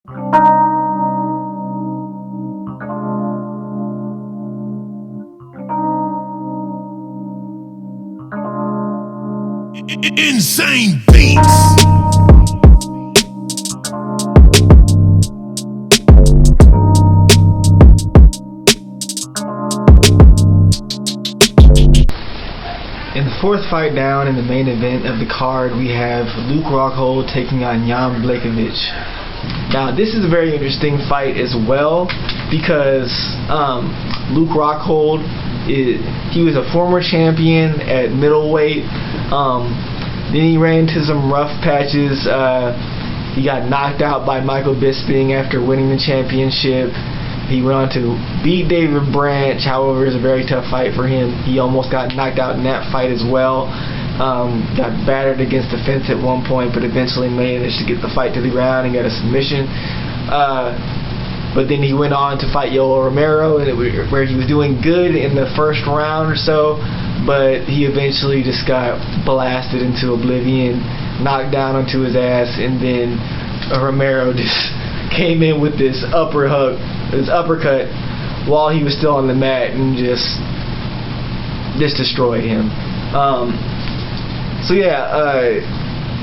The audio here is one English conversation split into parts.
Insane beats. In the fourth fight down in the main event of the card, we have Rockhold taking on Blachowicz. Now, this is a very interesting fight as well because Rockhold he was a former champion at middleweight. Then he ran into some rough patches. He got knocked out by Michael Bisping after winning the championship. He went on to beat David Branch. However, it was a very tough fight for him. He almost got knocked out in that fight as well. Got battered against the fence at one point, but eventually managed to get the fight to the ground and got a submission. But then he went on to fight Yoel Romero, where he was doing good in the first round or so, but he eventually just got blasted into oblivion, knocked down onto his ass, and then Romero just came in with this uppercut while he was still on the mat and just destroyed him. So yeah,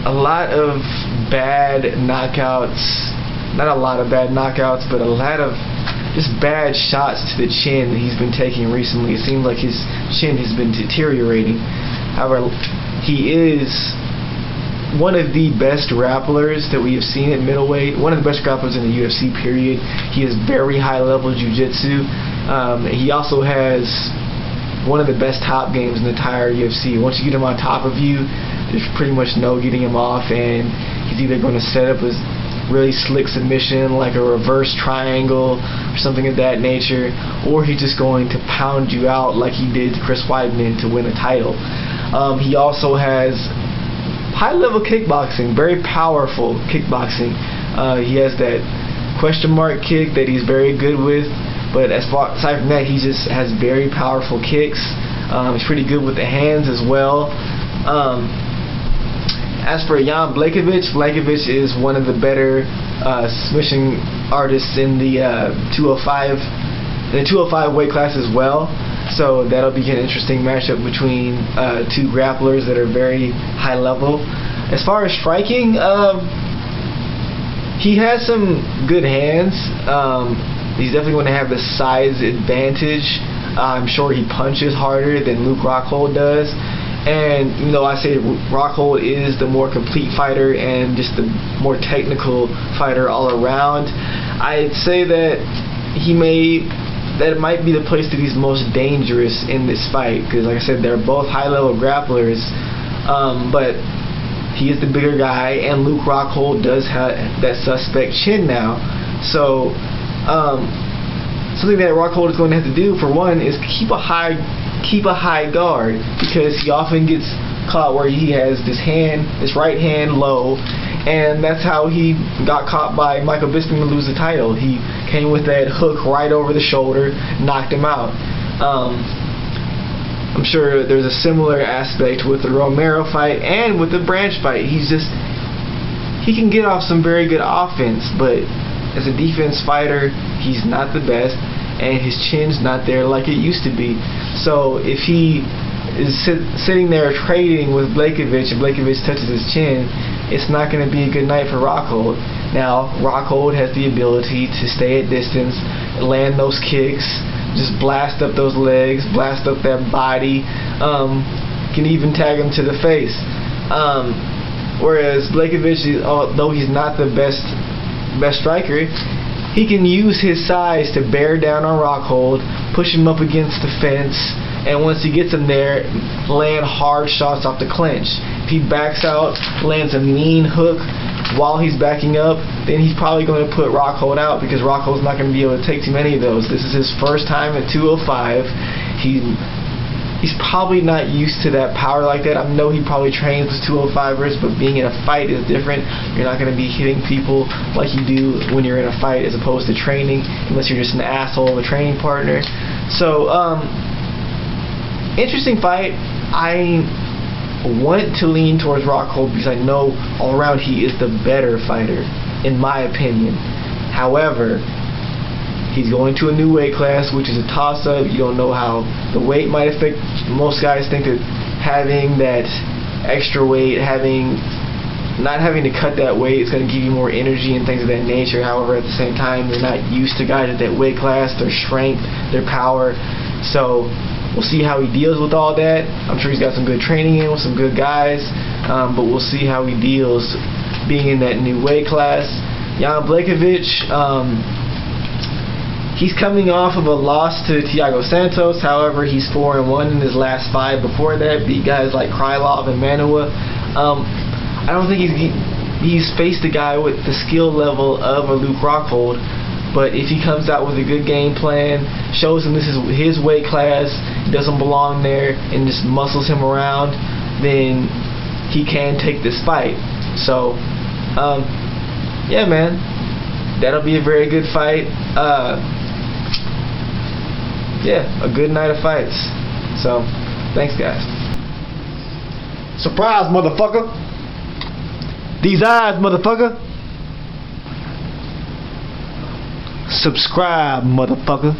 a lot of bad knockouts. Not a lot of bad knockouts, but a lot of just bad shots to the chin that he's been taking recently. It seems like his chin has been deteriorating. However, he is one of the best grapplers that we have seen at middleweight, one of the best grapplers in the UFC period. He has very high level jiu-jitsu. He also has one of the best top games in the entire UFC. Once you get him on top of you, there's pretty much no getting him off, and he's either going to set up a really slick submission like a reverse triangle or something of that nature, or he's just going to pound you out like he did to Chris Weidman to win a title. He also has high-level kickboxing, very powerful kickboxing. He has that question mark kick that he's very good with, but aside from that, he just has very powerful kicks. He's pretty good with the hands as well. As for Blachowicz is one of the better submission artists in the 205 weight class as well. So that'll be an interesting matchup between two grapplers that are very high level. As far as striking, he has some good hands. He's definitely going to have the size advantage. I'm sure he punches harder than Rockhold does. And even though I say Rockhold is the more complete fighter and just the more technical fighter all around, I'd say that it might be the place that he's most dangerous in this fight, because like I said, they're both high-level grapplers, but he is the bigger guy, and Rockhold does have that suspect chin now. So something that Rockhold is going to have to do, for one, is keep a high guard, because he often gets caught where he has his right hand low, and that's how he got caught by Michael Bisping to lose the title. He came with that hook right over the shoulder, knocked him out. I'm sure there's a similar aspect with the Romero fight and with the Branch fight. He can get off some very good offense, but as a defense fighter, he's not the best, and his chin's not there like it used to be. So if he is sitting there trading with Blachowicz and Blachowicz touches his chin, it's not going to be a good night for Rockhold. Now, Rockhold has the ability to stay at distance, land those kicks, just blast up those legs, blast up that body, can even tag him to the face. Whereas Blachowicz, although he's not the best striker, he can use his size to bear down on Rockhold, push him up against the fence, and once he gets him there, land hard shots off the clinch. If he backs out, lands a mean hook while he's backing up, then he's probably going to put Rockhold out, because Rockhold's not going to be able to take too many of those. This is his first time at 205. He's probably not used to that power like that. I know he probably trains with 205ers, but being in a fight is different. You're not going to be hitting people like you do when you're in a fight as opposed to training, unless you're just an asshole of a training partner. So, interesting fight. I want to lean towards Rockhold because I know all around he is the better fighter, in my opinion. However, he's going to a new weight class, which is a toss-up. You don't know how the weight might affect. Most guys think that having that extra weight, not having to cut that weight, is going to give you more energy and things of that nature. However, at the same time, they're not used to guys at that weight class, their strength, their power. So we'll see how he deals with all that. I'm sure he's got some good training in with some good guys, but we'll see how he deals being in that new weight class. Jan Blachowicz, he's coming off of a loss to Thiago Santos. However, he's 4-1 in his last 5 before that. Beat guys like Krylov and Manua. I don't think he's faced a guy with the skill level of a Luke Rockhold. But if he comes out with a good game plan, shows him this is his weight class, he doesn't belong there, and just muscles him around, then he can take this fight. So, yeah, man, that'll be a very good fight. Yeah, a good night of fights. So, thanks, guys. Surprise, motherfucker. These eyes, motherfucker. Subscribe, motherfucker.